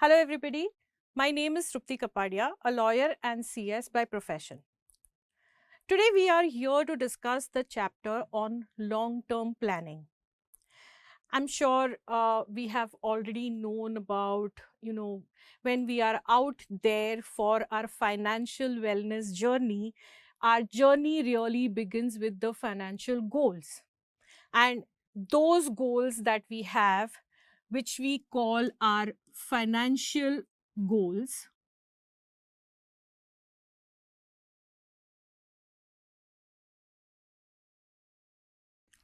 Hello everybody, my name is Trupti Kapadia, a lawyer and CS by profession. Today we are here to discuss the chapter on long-term planning. I'm sure we have already known about, when we are out there for our financial wellness journey, our journey really begins with the financial goals. And those goals that we have, which we call our financial goals,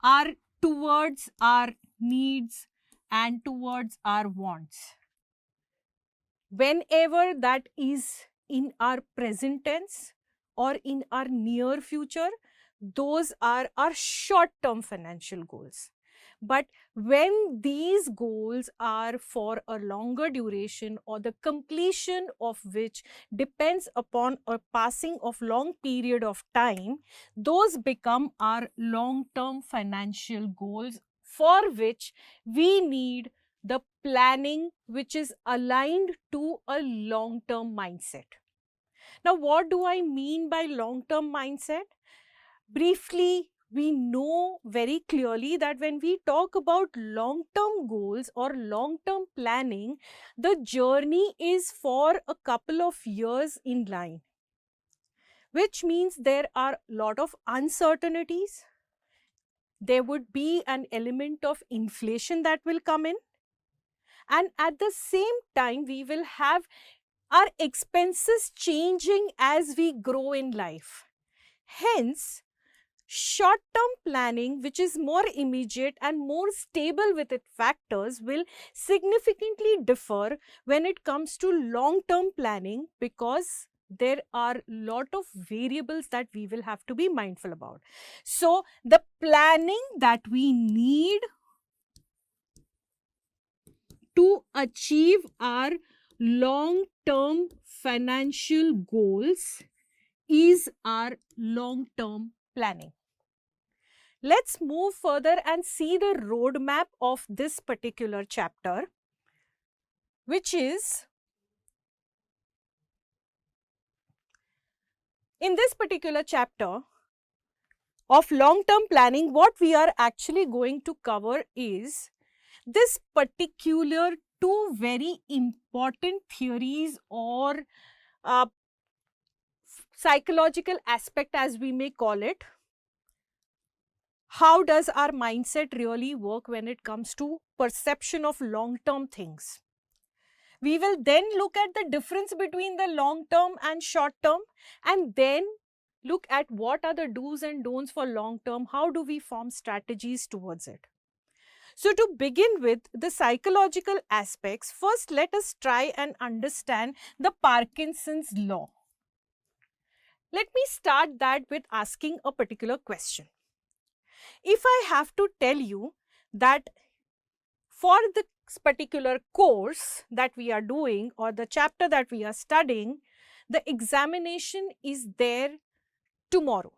are towards our needs and towards our wants. Whenever that is in our present tense or in our near future, those are our short term financial goals. But when these goals are for a longer duration or the completion of which depends upon a passing of long period of time, those become our long term financial goals for which we need the planning which is aligned to a long term mindset. Now, what do I mean by long term mindset? Briefly, we know very clearly that when we talk about long term goals or long term planning, the journey is for a couple of years in line, which means there are a lot of uncertainties. There would be an element of inflation that will come in, and at the same time we will have our expenses changing as we grow in life. Hence, short term planning, which is more immediate and more stable with its factors, will significantly differ when it comes to long term planning, because there are a lot of variables that we will have to be mindful about. So the planning that we need to achieve our long term financial goals is our long term planning. Let's move further and see the roadmap of this particular chapter, which is, in this particular chapter of long term planning, what we are actually going to cover is this particular two very important theories or uh, psychological aspect, as we may call it. How does our mindset really work when it comes to perception of long term things? We will then look at the difference between the long term and short term, and then look at what are the do's and don'ts for long term. How do we form strategies towards it? So, to begin with the psychological aspects, first let us try and understand the Parkinson's law. Let me start that with asking a particular question. If I have to tell you that for this particular course that we are doing or the chapter that we are studying, the examination is there tomorrow,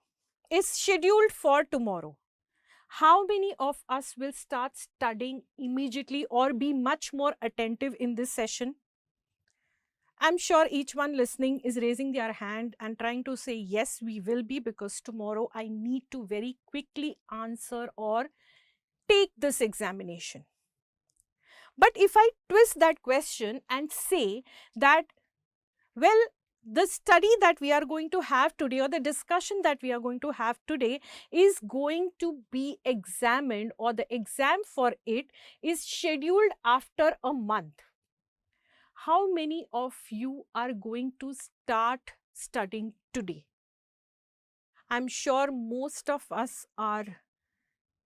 is scheduled for tomorrow, how many of us will start studying immediately or be much more attentive in this session? I'm sure each one listening is raising their hand and trying to say, yes, we will be, because tomorrow I need to very quickly answer or take this examination. But if I twist that question and say that, well, the study that we are going to have today or the discussion that we are going to have today is going to be examined, or the exam for it is scheduled after a month. How many of you are going to start studying today? I'm sure most of us are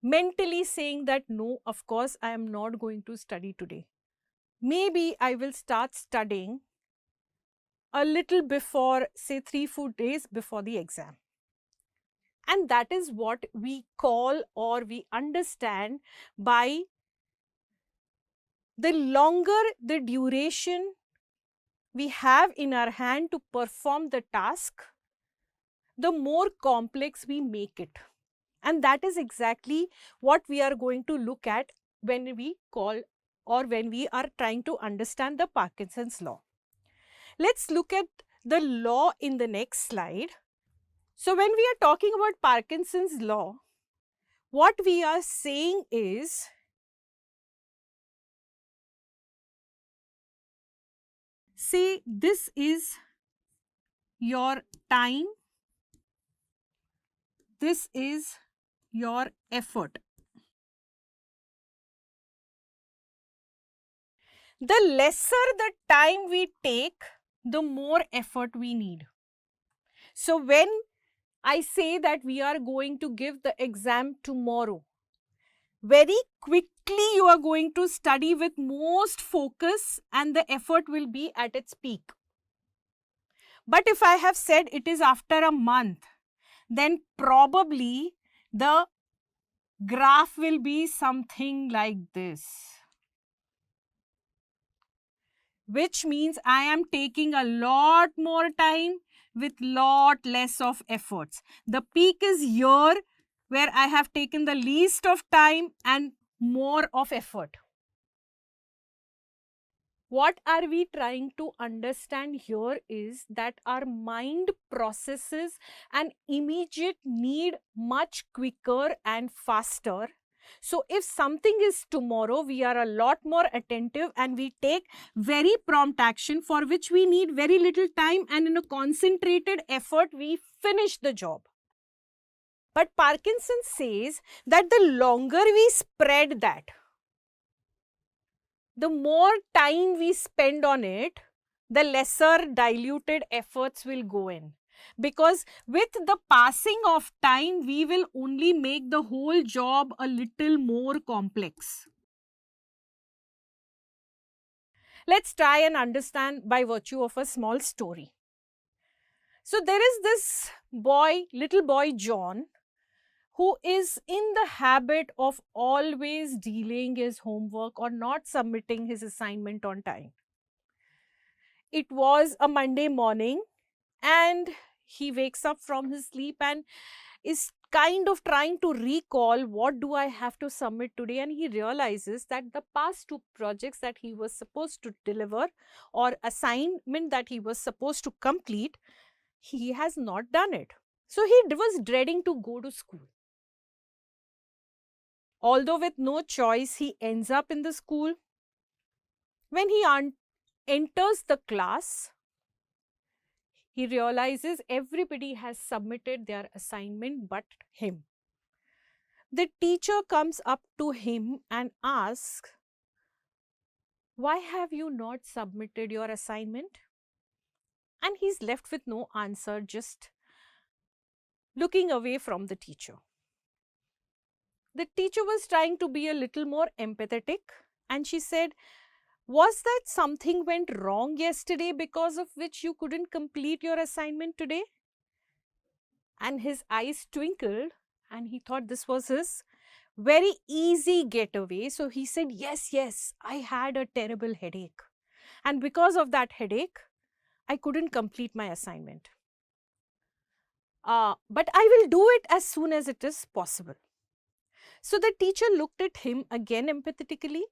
mentally saying that no, of course, I am not going to study today. Maybe I will start studying a little before, say 3-4 days before the exam. And that is what we call or we understand by the longer the duration we have in our hand to perform the task, the more complex we make it. And that is exactly what we are going to look at when we call or when we are trying to understand the Parkinson's law. Let's look at the law in the next slide. So when we are talking about Parkinson's law, what we are saying is, say this is your time, this is your effort. The lesser the time we take, the more effort we need. So when I say that we are going to give the exam tomorrow, very quickly you are going to study with most focus and the effort will be at its peak. But if I have said it is after a month, then probably the graph will be something like this, which means I am taking a lot more time with lot less of efforts. The peak is here where I have taken the least of time and more of effort. What are we trying to understand here is that our mind processes an immediate need much quicker and faster. So if something is tomorrow, we are a lot more attentive and we take very prompt action for which we need very little time, and in a concentrated effort, we finish the job. But Parkinson says that the longer we spread that, the more time we spend on it, the lesser diluted efforts will go in. Because with the passing of time, we will only make the whole job a little more complex. Let's try and understand by virtue of a small story. So there is this boy, little boy John, who is in the habit of always delaying his homework or not submitting his assignment on time. It was a Monday morning and he wakes up from his sleep and is kind of trying to recall what do I have to submit today, and he realizes that the past two projects that he was supposed to deliver or assignment that he was supposed to complete, he has not done it. So he was dreading to go to school. Although with no choice, he ends up in the school. When he enters the class, he realizes everybody has submitted their assignment but him. The teacher comes up to him and asks, "Why have you not submitted your assignment?" And he's left with no answer, just looking away from the teacher. The teacher was trying to be a little more empathetic, and she said, "Was that something went wrong yesterday because of which you couldn't complete your assignment today?" And his eyes twinkled and he thought this was his very easy getaway. So he said, yes, I had a terrible headache. And because of that headache, I couldn't complete my assignment. But I will do it as soon as it is possible. So the teacher looked at him again empathetically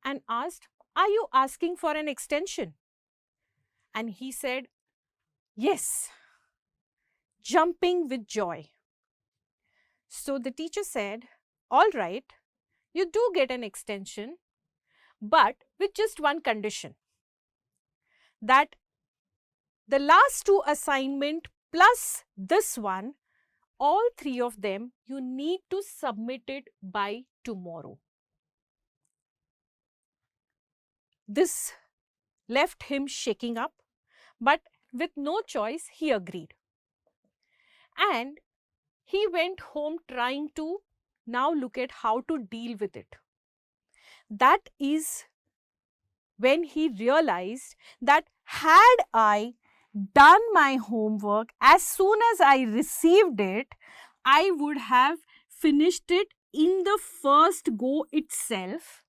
and asked, "Are you asking for an extension?" And he said, "Yes," jumping with joy. So the teacher said, "All right, you do get an extension, but with just one condition, that the last two assignment plus this one, all three of them, you need to submit it by tomorrow." This left him shaking up, but with no choice, he agreed. And he went home trying to now look at how to deal with it. That is when he realized that had I done my homework as soon as I received it, I would have finished it in the first go itself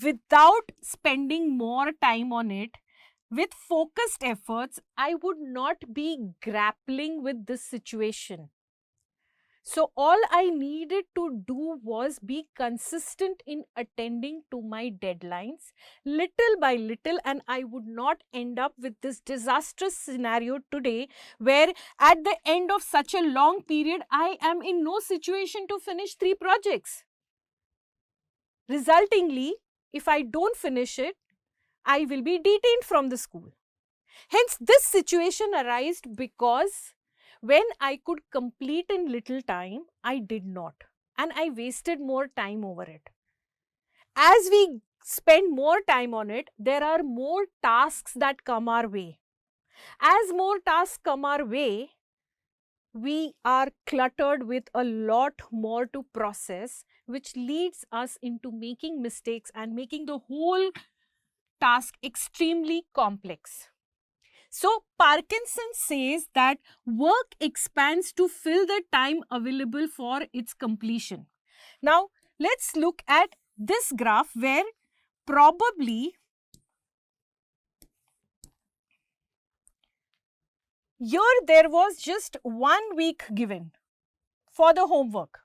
without spending more time on it. With focused efforts, I would not be grappling with this situation. So all I needed to do was be consistent in attending to my deadlines little by little, and I would not end up with this disastrous scenario today where at the end of such a long period, I am in no situation to finish 3 projects. Resultingly, if I don't finish it, I will be detained from the school. Hence, this situation arose because when I could complete in little time, I did not. And I wasted more time over it. As we spend more time on it, there are more tasks that come our way. As more tasks come our way, we are cluttered with a lot more to process, which leads us into making mistakes and making the whole task extremely complex. So Parkinson says that work expands to fill the time available for its completion. Now, let's look at this graph where probably here there was just 1 week given for the homework,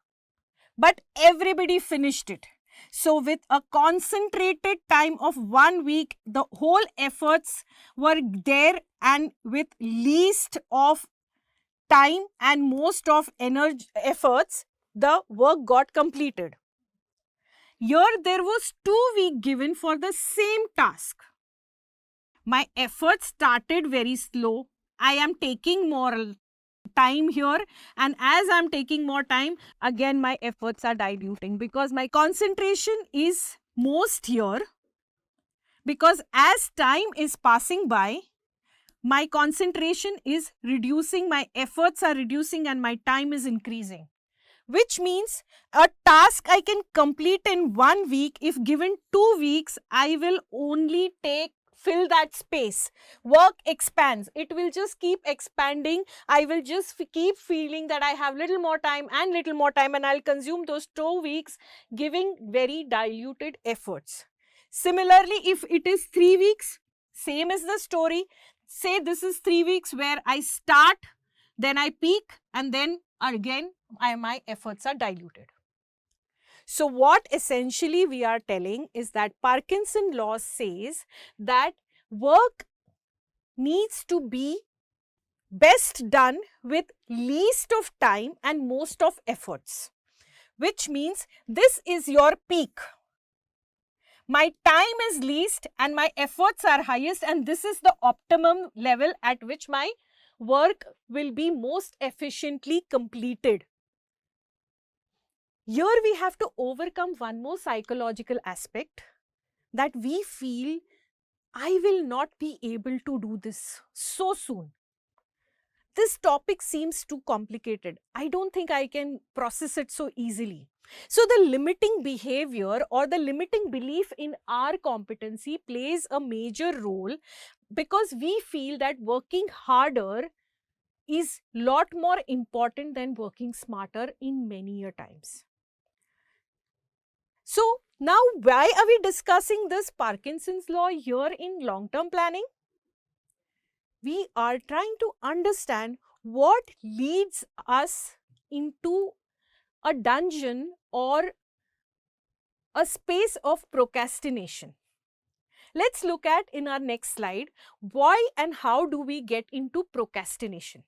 but everybody finished it. So with a concentrated time of 1 week, the whole efforts were there, and with least of time and most of energy efforts, the work got completed. Here there was 2 weeks given for the same task. My efforts started very slow. I am taking more time here, and as I'm taking more time, again my efforts are diluting because my concentration is most here, because as time is passing by, my concentration is reducing, my efforts are reducing, and my time is increasing. Which means a task I can complete in 1 week, if given 2 weeks, I will only fill that space. Work expands. It will just keep expanding. I will just keep feeling that I have little more time, and I'll consume those 2 weeks giving very diluted efforts. Similarly, if it is 3 weeks, same is the story. Say this is 3 weeks where I start, then I peak, and then again my efforts are diluted. So what essentially we are telling is that Parkinson law says that work needs to be best done with least of time and most of efforts, which means this is your peak. My time is least and my efforts are highest, and this is the optimum level at which my work will be most efficiently completed. Here we have to overcome one more psychological aspect, that we feel I will not be able to do this so soon. This topic seems too complicated. I don't think I can process it so easily. So the limiting behavior or the limiting belief in our competency plays a major role, because we feel that working harder is a lot more important than working smarter in many a times. So now, why are we discussing this Parkinson's law here in long-term planning? We are trying to understand what leads us into a dungeon or a space of procrastination. Let's look at in our next slide, why and how do we get into procrastination.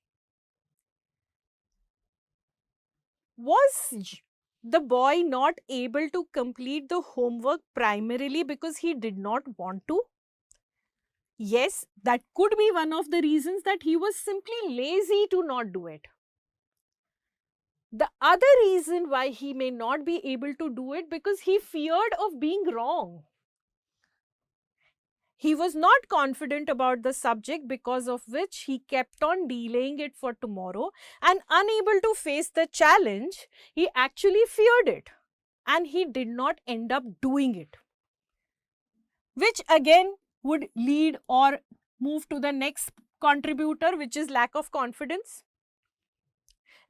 Was the boy not able to complete the homework primarily because he did not want to? Yes, that could be one of the reasons, that he was simply lazy to not do it. The other reason why he may not be able to do it, because he feared of being wrong. He was not confident about the subject, because of which he kept on delaying it for tomorrow, and unable to face the challenge, he actually feared it and he did not end up doing it, which again would lead or move to the next contributor, which is lack of confidence.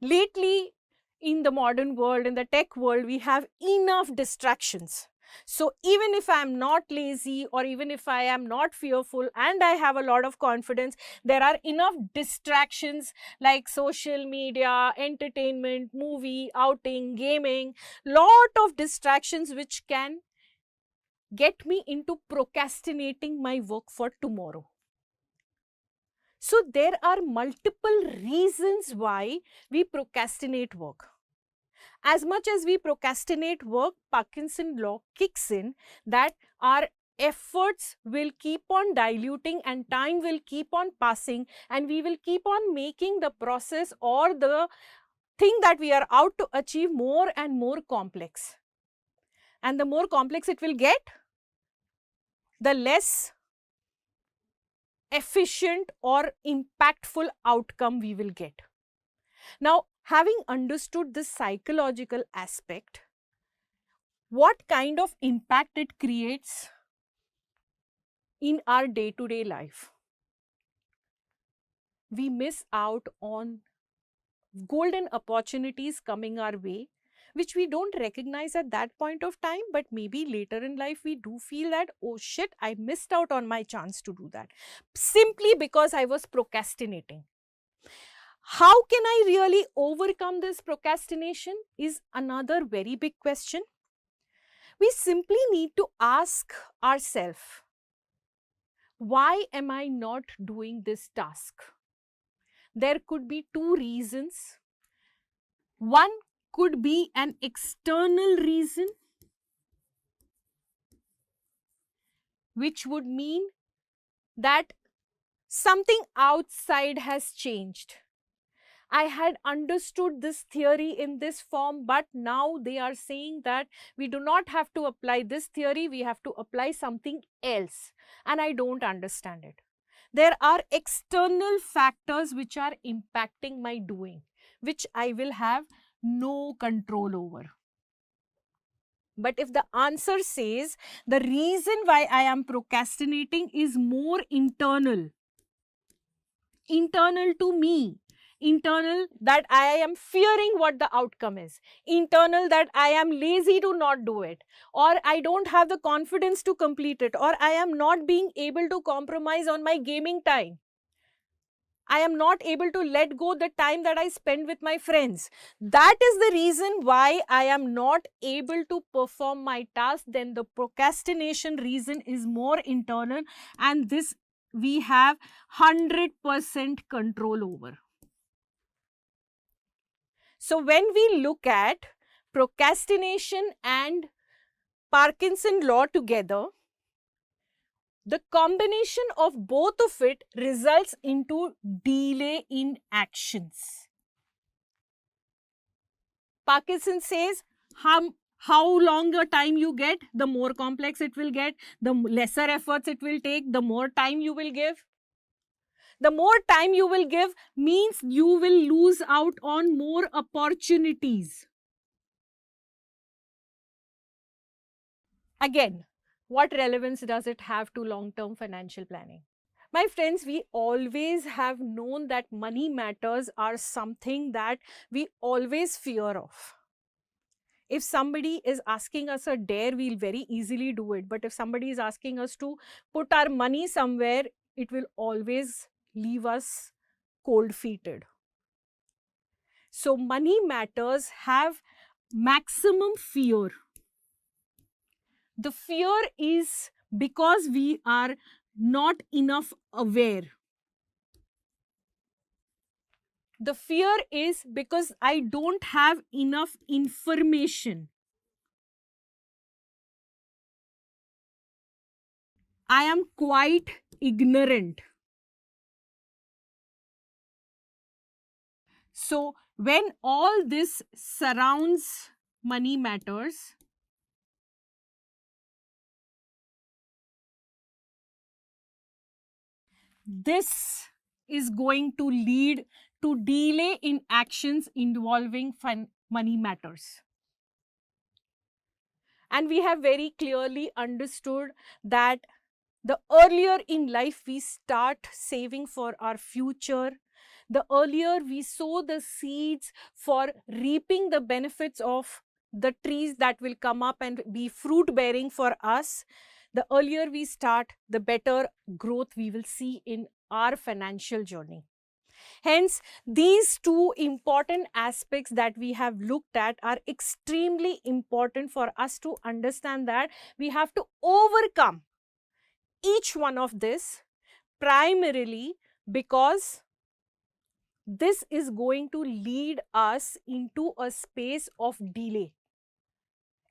Lately, in the modern world, in the tech world, we have enough distractions. So even if I am not lazy, or even if I am not fearful and I have a lot of confidence, there are enough distractions like social media, entertainment, movie, outing, gaming, lot of distractions which can get me into procrastinating my work for tomorrow. So there are multiple reasons why we procrastinate work. As much as we procrastinate work, Parkinson law kicks in that our efforts will keep on diluting and time will keep on passing, and we will keep on making the process or the thing that we are out to achieve more and more complex. And the more complex it will get, the less efficient or impactful outcome we will get. Now, having understood this psychological aspect, what kind of impact it creates in our day-to-day life? We miss out on golden opportunities coming our way, which we don't recognize at that point of time, but maybe later in life we do feel that, oh shit, I missed out on my chance to do that simply because I was procrastinating. How can I really overcome this procrastination is another very big question. We simply need to ask ourselves, why am I not doing this task? There could be two reasons. One could be an external reason, which would mean that something outside has changed. I had understood this theory in this form, but now they are saying that we do not have to apply this theory, we have to apply something else, and I don't understand it. There are external factors which are impacting my doing, which I will have no control over. But if the answer says the reason why I am procrastinating is more internal to me, internal that I am fearing what the outcome is, internal that I am lazy to not do it, or I don't have the confidence to complete it, or I am not being able to compromise on my gaming time, I am not able to let go the time that I spend with my friends. That is the reason why I am not able to perform my task. Then the procrastination reason is more internal, and this we have 100% control over. So when we look at procrastination and Parkinson law together, the combination of both of it results into delay in actions. Parkinson says how longer time you get, the more complex it will get, the lesser efforts it will take, the more time you will give. The more time you will give means you will lose out on more opportunities. Again, what relevance does it have to long-term financial planning? My friends, we always have known that money matters are something that we always fear of. If somebody is asking us a dare, we'll very easily do it. But if somebody is asking us to put our money somewhere, it will always leave us cold-feeted. So money matters have maximum fear. The fear is because we are not enough aware. The fear is because I don't have enough information. I am quite ignorant. So when all this surrounds money matters, this is going to lead to delay in actions involving money matters. And we have very clearly understood that the earlier in life we start saving for our future, the earlier we sow the seeds for reaping the benefits of the trees that will come up and be fruit bearing for us. The earlier we start, the better growth we will see in our financial journey. Hence, these two important aspects that we have looked at are extremely important for us to understand that we have to overcome each one of this, primarily because this is going to lead us into a space of delay.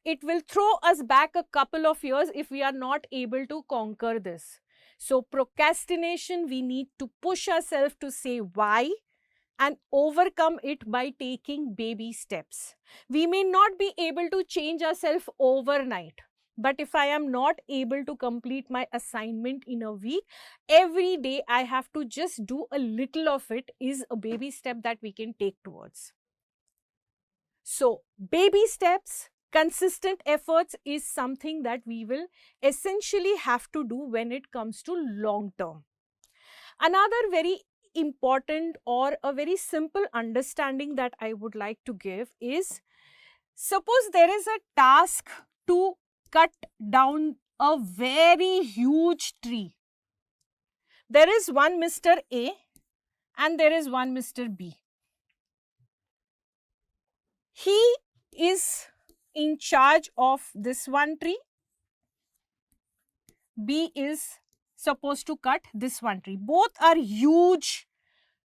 It will throw us back a couple of years if we are not able to conquer this. So procrastination, we need to push ourselves to say why and overcome it by taking baby steps. We may not be able to change ourselves overnight, but if I am not able to complete my assignment in a week, every day I have to just do a little of it is a baby step that we can take towards. So baby steps, consistent efforts is something that we will essentially have to do when it comes to long term. Another very important or a very simple understanding that I would like to give is, suppose there is a task to cut down a very huge tree. There is one Mr. A and there is one Mr. B. He is in charge of this one tree. B is supposed to cut this one tree. Both are huge,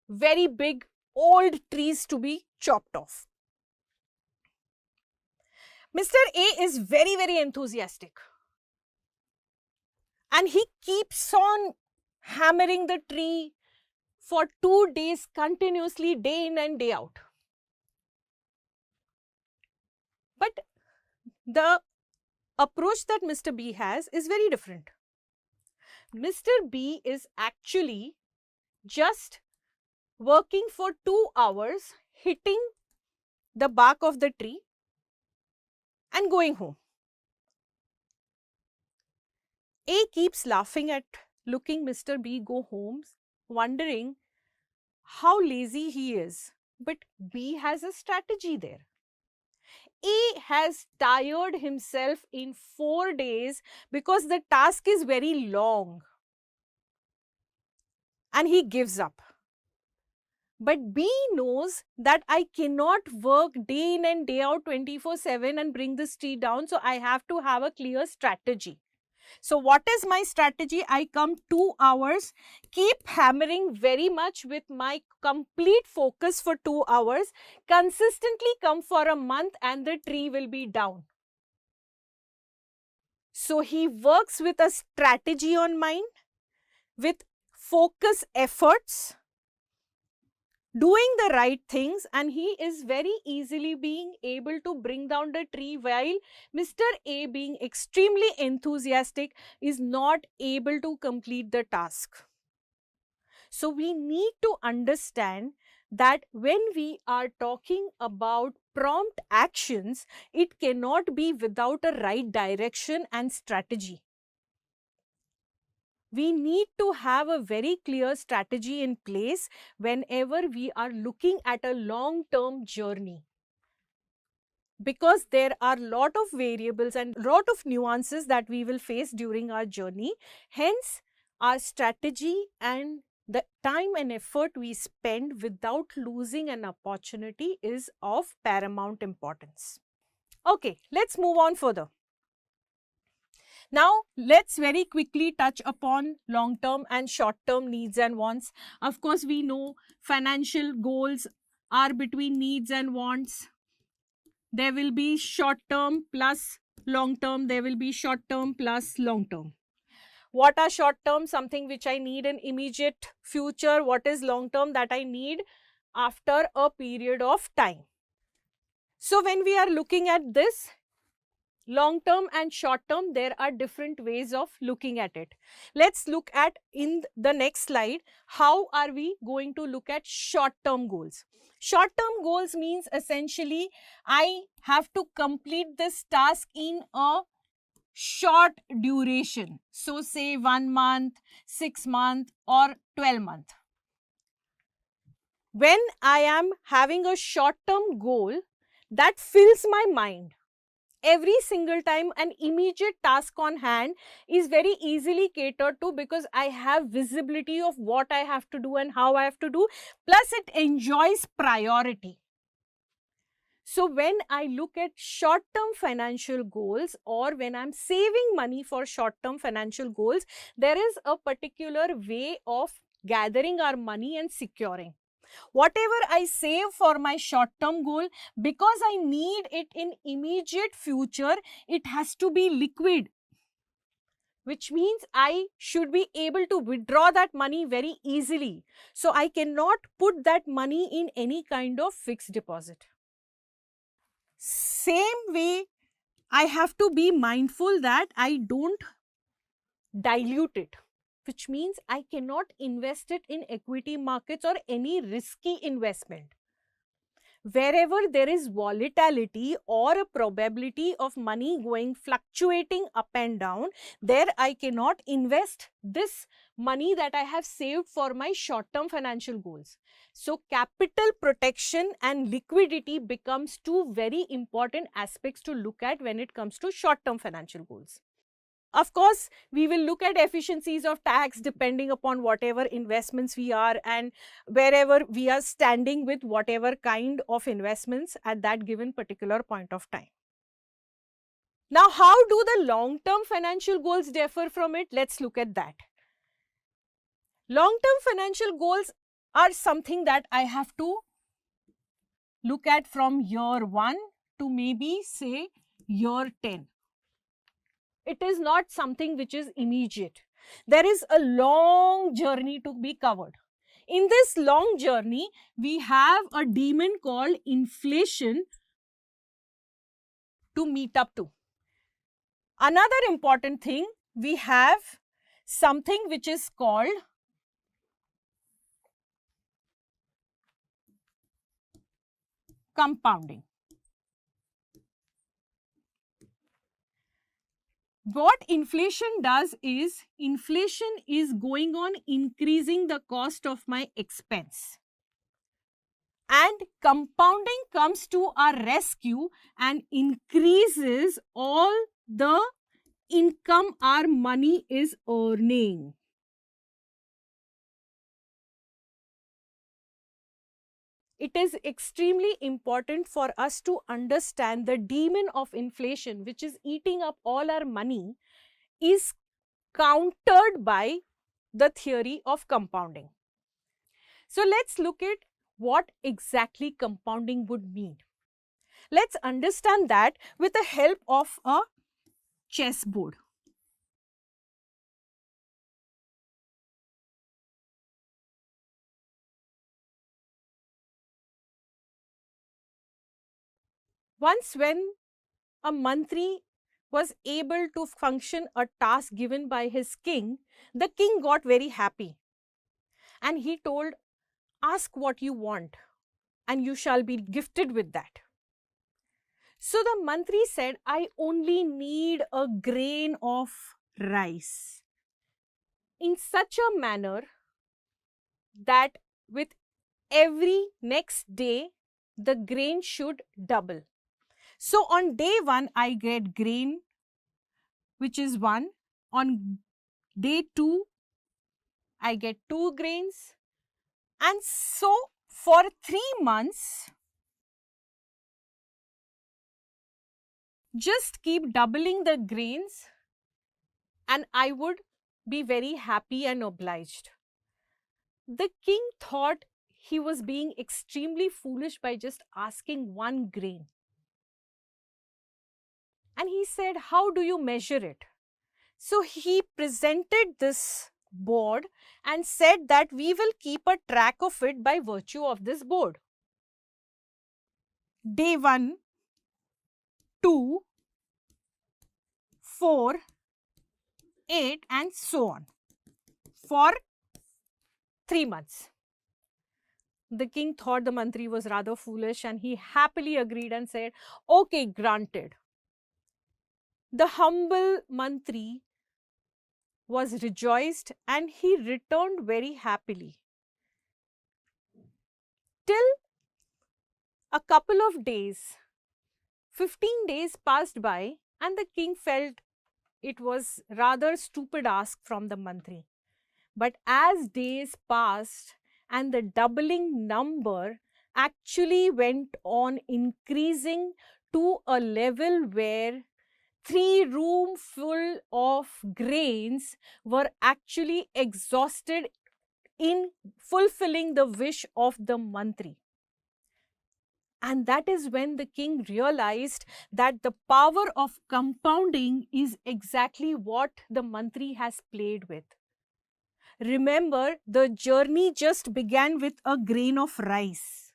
very big, old trees to be chopped off. Mr. A is very, very enthusiastic. And he keeps on hammering the tree for 2 days continuously, day in and day out. But the approach that Mr. B has is very different. Mr. B is actually just working for 2 hours, hitting the bark of the tree and going home. A keeps laughing at looking Mr. B go home, wondering how lazy he is. But B has a strategy there. A has tired himself in 4 days because the task is very long and he gives up. But B knows that I cannot work day in and day out 24/7 and bring this tree down, so I have to have a clear strategy. So what is my strategy? I come 2 hours, keep hammering very much with my complete focus for 2 hours, consistently come for a month and the tree will be down. So he works with a strategy on mind, with focus efforts, doing the right things, and he is very easily being able to bring down the tree, while Mr. A, being extremely enthusiastic, is not able to complete the task. So we need to understand that when we are talking about prompt actions, it cannot be without a right direction and strategy. We need to have a very clear strategy in place whenever we are looking at a long-term journey, because there are a lot of variables and a lot of nuances that we will face during our journey. Hence, our strategy and the time and effort we spend without losing an opportunity is of paramount importance. Okay, let's move on further. Now, let's very quickly touch upon long-term and short-term needs and wants. Of course, we know financial goals are between needs and wants. There will be short-term plus long-term. There will be short-term plus long-term. What are short-term? Something which I need in immediate future. What is long-term? That I need after a period of time. So, when we are looking at this, long term and short term, there are different ways of looking at it. Let's look at in the next slide, how are we going to look at short term goals. Short term goals means essentially I have to complete this task in a short duration. So say 1 month, 6 months or 12 months. When I am having a short term goal, that fills my mind. Every single time an immediate task on hand is very easily catered to because I have visibility of what I have to do and how I have to do, plus it enjoys priority. So when I look at short-term financial goals, or when I'm saving money for short-term financial goals, there is a particular way of gathering our money and securing. Whatever I save for my short-term goal, because I need it in immediate future, it has to be liquid, which means I should be able to withdraw that money very easily. So I cannot put that money in any kind of fixed deposit. Same way, I have to be mindful that I don't dilute it, which means I cannot invest it in equity markets or any risky investment. Wherever there is volatility or a probability of money going fluctuating up and down, there I cannot invest this money that I have saved for my short-term financial goals. So capital protection and liquidity becomes two very important aspects to look at when it comes to short-term financial goals. Of course, we will look at efficiencies of tax depending upon whatever investments we are and wherever we are standing with whatever kind of investments at that given particular point of time. Now, how do the long-term financial goals differ from it? Let's look at that. Long-term financial goals are something that I have to look at from year 1 to maybe say year 10. It is not something which is immediate. There is a long journey to be covered. In this long journey, we have a demon called inflation to meet up to. Another important thing, we have something which is called compounding. What inflation does is, inflation is going on increasing the cost of my expense. And compounding comes to our rescue and increases all the income our money is earning. It is extremely important for us to understand the demon of inflation, which is eating up all our money, is countered by the theory of compounding. So let's look at what exactly compounding would mean. Let's understand that with the help of a chessboard. Once when a mantri was able to function a task given by his king, the king got very happy and he told, ask what you want and you shall be gifted with that. So the mantri said, I only need a grain of rice in such a manner that with every next day the grain should double. So on day 1, I get grain, which is 1. On day 2, I get 2 grains. And so for 3 months, just keep doubling the grains and I would be very happy and obliged. The king thought he was being extremely foolish by just asking 1 grain. And he said, how do you measure it? So he presented this board and said that we will keep a track of it by virtue of this board. Day 1, 2, 4, 8 and so on for 3 months. The king thought the mantri was rather foolish and he happily agreed and said, okay, granted. The humble mantri was rejoiced and he returned very happily. Till a couple of days, 15 days passed by and the king felt it was rather stupid ask from the mantri. But as days passed and the doubling number actually went on increasing to a level where 3 room full of grains were actually exhausted in fulfilling the wish of the mantri. And that is when the king realized that the power of compounding is exactly what the mantri has played with. Remember, the journey just began with a grain of rice.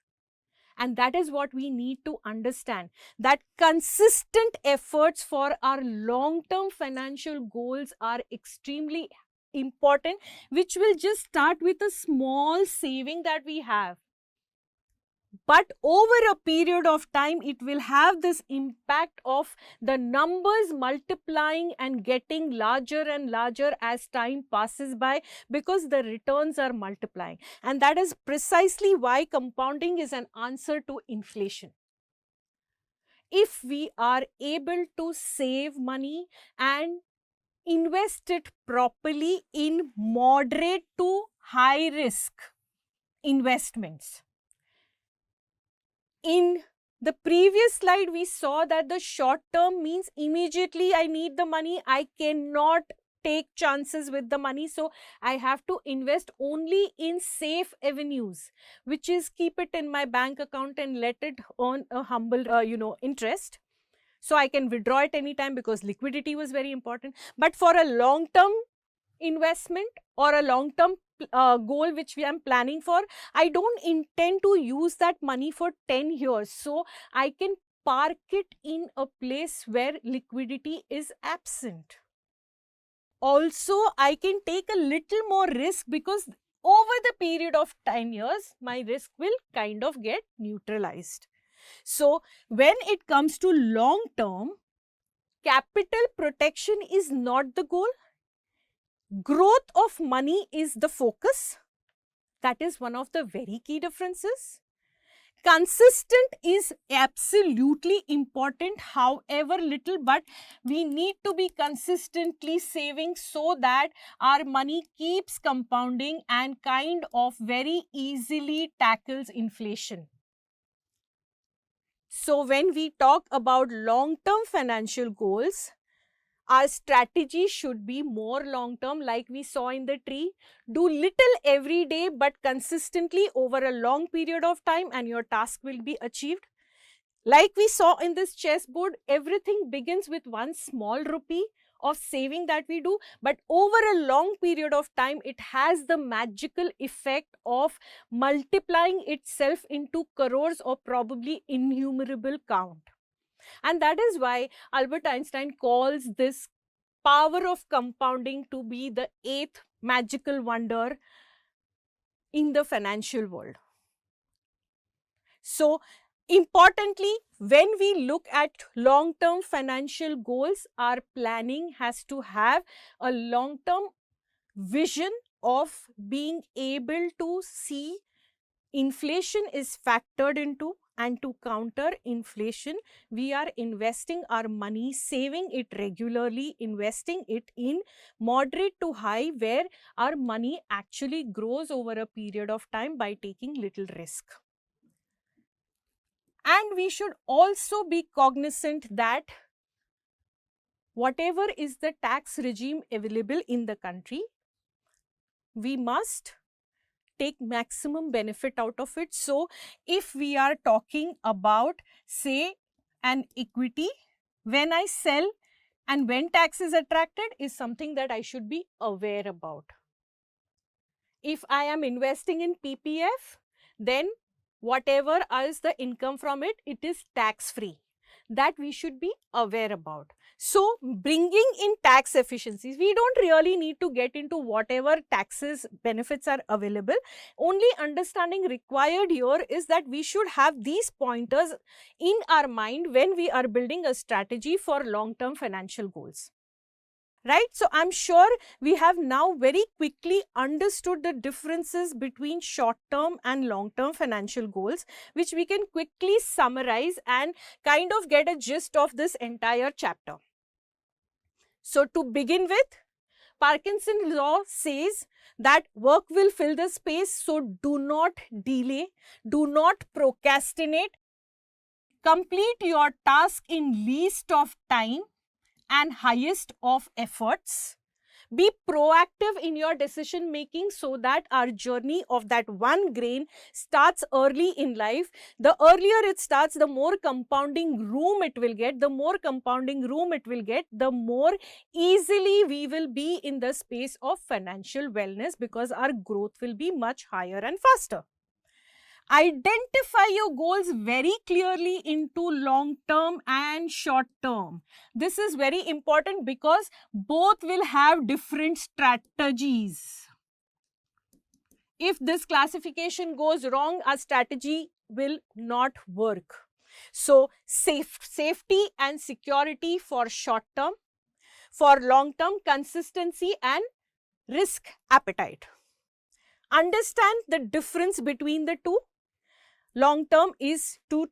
And that is what we need to understand, that consistent efforts for our long-term financial goals are extremely important, which will just start with a small saving that we have. But over a period of time, it will have this impact of the numbers multiplying and getting larger and larger as time passes by, because the returns are multiplying. And that is precisely why compounding is an answer to inflation. If we are able to save money and invest it properly in moderate to high risk investments. In the previous slide, we saw that the short term means immediately I need the money. I cannot take chances with the money. So I have to invest only in safe avenues, which is keep it in my bank account and let it earn a humble, interest. So I can withdraw it anytime because liquidity was very important. But for a long term investment or a long term goal which we am planning for, I don't intend to use that money for 10 years. So I can park it in a place where liquidity is absent. Also, I can take a little more risk because over the period of 10 years, my risk will kind of get neutralized. So when it comes to long term, capital protection is not the goal. Growth of money is the focus. That is one of the very key differences. Consistent is absolutely important, however little, but we need to be consistently saving so that our money keeps compounding and kind of very easily tackles inflation. So when we talk about long-term financial goals, our strategy should be more long-term, like we saw in the tree. Do little every day but consistently over a long period of time and your task will be achieved. Like we saw in this chessboard, everything begins with one small rupee of saving that we do, but over a long period of time, it has the magical effect of multiplying itself into crores or probably innumerable count. And that is why Albert Einstein calls this power of compounding to be the 8th magical wonder in the financial world. So, importantly, when we look at long-term financial goals, our planning has to have a long-term vision of being able to see inflation is factored into, and to counter inflation, we are investing our money, saving it regularly, investing it in moderate to high, where our money actually grows over a period of time by taking little risk. And we should also be cognizant that whatever is the tax regime available in the country, we must take maximum benefit out of it. So if we are talking about, say, an equity, when I sell and when tax is attracted is something that I should be aware about. If I am investing in PPF, then whatever is the income from it, it is tax free. That we should be aware about. So bringing in tax efficiencies, we don't really need to get into whatever taxes benefits are available. Only understanding required here is that we should have these pointers in our mind when we are building a strategy for long-term financial goals. right? So I'm sure we have now very quickly understood the differences between short-term and long-term financial goals, which we can quickly summarize and kind of get a gist of this entire chapter. So to begin with, Parkinson's law says that work will fill the space, so do not delay, do not procrastinate, complete your task in least of time and highest of efforts. Be proactive in your decision making so that our journey of that one grain starts early in life. The earlier it starts, the more compounding room it will get. The more compounding room it will get, the more easily we will be in the space of financial wellness, because our growth will be much higher and faster. Identify your goals very clearly into long term and short term. This is very important because both will have different strategies. If this classification goes wrong, our strategy will not work. So safety and security for short term, for long term consistency and risk appetite. Understand the difference between the two. Long term is to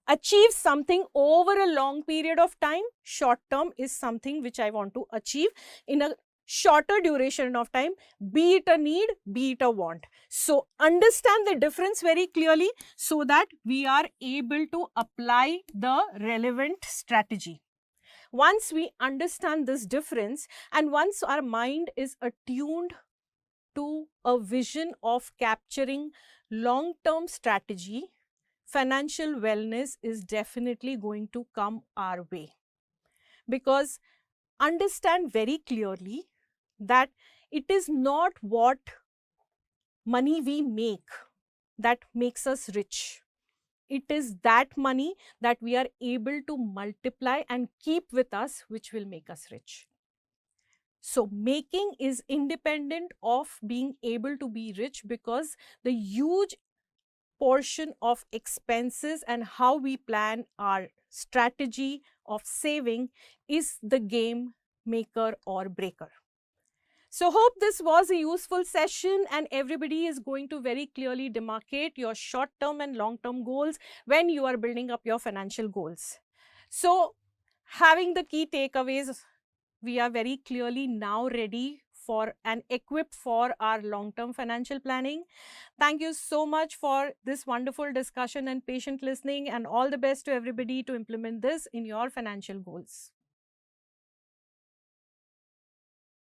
achieve something over a long period of time. Short term is something which I want to achieve in a shorter duration of time, be it a need, be it a want. So understand the difference very clearly so that we are able to apply the relevant strategy. Once we understand this difference and once our mind is attuned to a vision of capturing long-term strategy, financial wellness is definitely going to come our way. Because understand very clearly that it is not what money we make that makes us rich. It is that money that we are able to multiply and keep with us which will make us rich. So making is independent of being able to be rich, because the huge portion of expenses and how we plan our strategy of saving is the game maker or breaker. So hope this was a useful session and everybody is going to very clearly demarcate your short-term and long-term goals when you are building up your financial goals. So having the key takeaways, we are very clearly now ready for and equipped for our long-term financial planning. Thank you so much for this wonderful discussion and patient listening, and all the best to everybody to implement this in your financial goals.